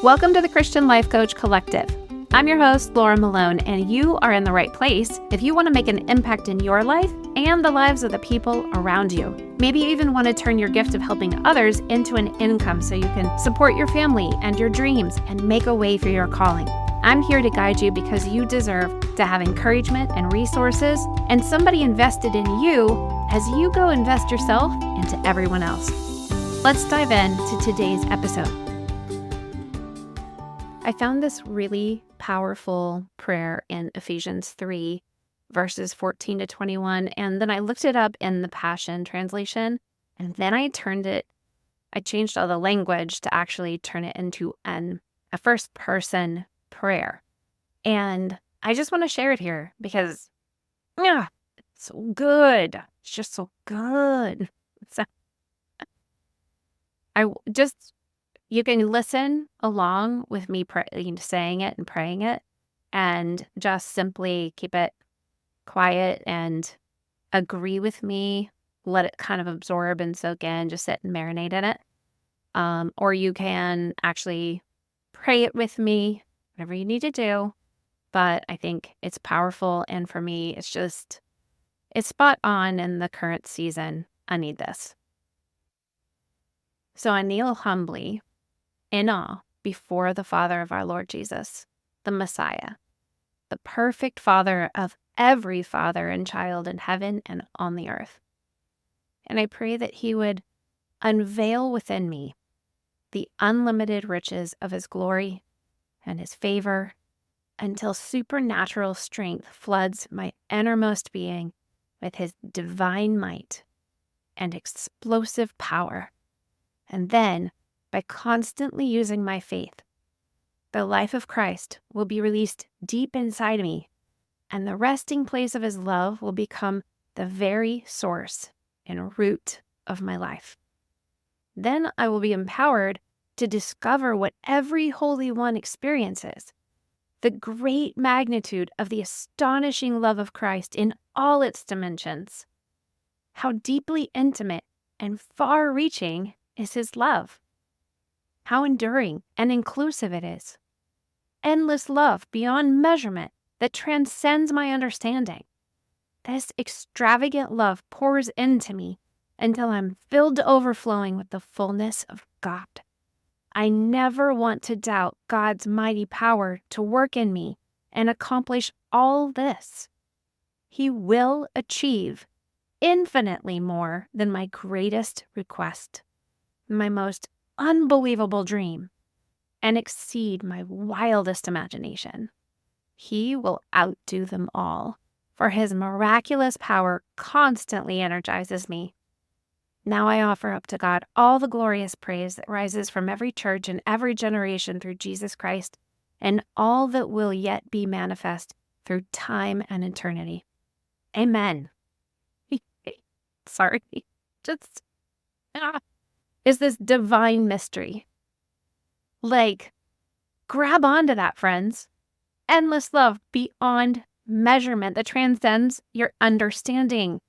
Welcome to the Christian Life Coach Collective. I'm your host, Laura Malone, and you are in the right place if you want to make an impact in your life and the lives of the people around you. Maybe you even want to turn your gift of helping others into an income so you can support your family and your dreams and make a way for your calling. I'm here to guide you because you deserve to have encouragement and resources and somebody invested in you as you go invest yourself into everyone else. Let's dive into today's episode. I found this really powerful prayer in Ephesians 3, verses 14 to 21, and then I looked it up in the Passion Translation, and then I changed all the language to actually turn it into a first-person prayer. And I just want to share it here because, it's so good. It's just so good. So, you can listen along with me saying it and praying it, and just simply keep it quiet and agree with me. Let it kind of absorb and soak in. Just sit and marinate in it. Or you can actually pray it with me, whatever you need to do. But I think it's powerful, and for me, it's spot on in the current season. I need this. So I kneel humbly in awe before the Father of our Lord Jesus, the Messiah, the perfect Father of every father and child in heaven and on the earth. And I pray that He would unveil within me the unlimited riches of His glory and His favor until supernatural strength floods my innermost being with His divine might and explosive power. And then, by constantly using my faith, the life of Christ will be released deep inside me, and the resting place of His love will become the very source and root of my life. Then I will be empowered to discover what every Holy One experiences, the great magnitude of the astonishing love of Christ in all its dimensions. How deeply intimate and far-reaching is His love. How enduring and inclusive it is. Endless love beyond measurement that transcends my understanding. This extravagant love pours into me until I'm filled to overflowing with the fullness of God. I never want to doubt God's mighty power to work in me and accomplish all this. He will achieve infinitely more than my greatest request, my most unbelievable dream, and exceed my wildest imagination. He will outdo them all, for His miraculous power constantly energizes me. Now I offer up to God all the glorious praise that rises from every church and every generation through Jesus Christ, and all that will yet be manifest through time and eternity. Amen. Sorry. Is this divine mystery. Grab onto that, friends. Endless love beyond measurement that transcends your understanding.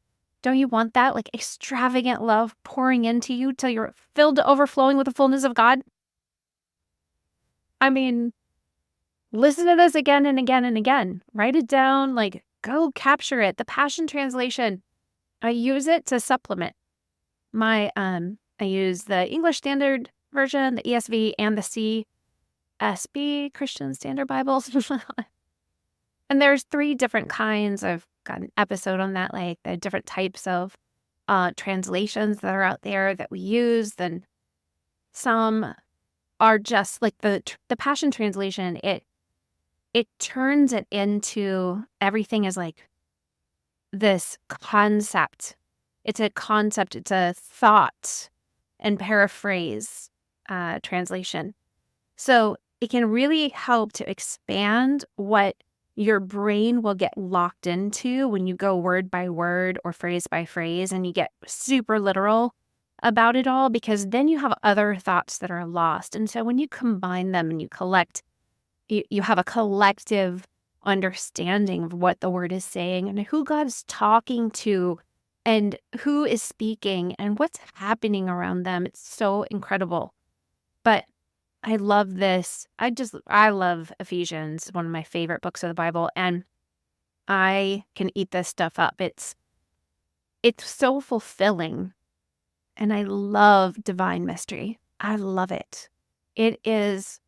Don't you want that? Extravagant love pouring into you till you're filled to overflowing with the fullness of God? I mean, listen to this again and again and again. Write it down. Go capture it. The Passion Translation, I use it to supplement my I use the English Standard Version, the ESV, and the CSB, Christian Standard Bibles. And there's 3 different kinds. I've got an episode on that, the different types of translations that are out there that we use. Then some are just the Passion Translation. It turns it into everything is this concept. It's a concept. It's a thought and paraphrase translation. So it can really help to expand what your brain will get locked into when you go word by word or phrase by phrase and you get super literal about it all, because then you have other thoughts that are lost. And so when you combine them and you have a collective understanding of what the word is saying and who God is talking to and who is speaking and what's happening around them. It's so incredible. But I love this. I love Ephesians, one of my favorite books of the Bible, and I can eat this stuff up. It's so fulfilling, and I love divine mystery. I love it. It is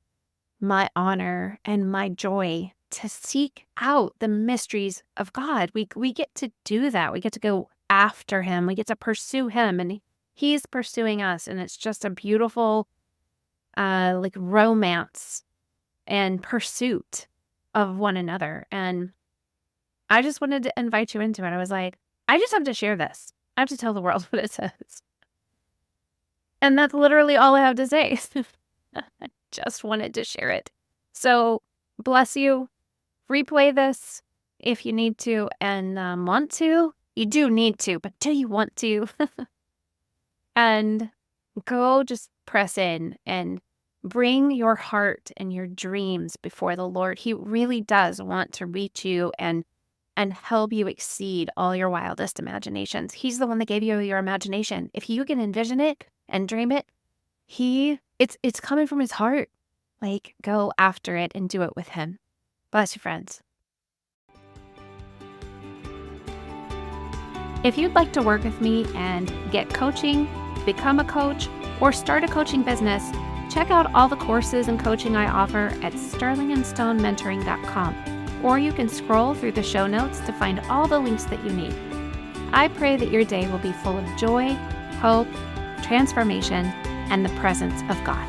my honor and my joy to seek out the mysteries of God. We get to do that. We get to go after him. We get to pursue him, and he's pursuing us, and it's just a beautiful like romance and pursuit of one another. And I just wanted to invite you into it. I was like, I just have to share this. I have to tell the world what it says. And that's literally all I have to say. I just wanted to share it. So bless you. Replay this if you need to and want to. You do need to, but do you want to? And go just press in and bring your heart and your dreams before the Lord. He really does want to reach you and help you exceed all your wildest imaginations. He's the one that gave you your imagination. If you can envision it and dream it, it's coming from his heart. Like, go after it and do it with him. Bless you, friends. If you'd like to work with me and get coaching, become a coach, or start a coaching business, check out all the courses and coaching I offer at sterlingandstonementoring.com, or you can scroll through the show notes to find all the links that you need. I pray that your day will be full of joy, hope, transformation, and the presence of God.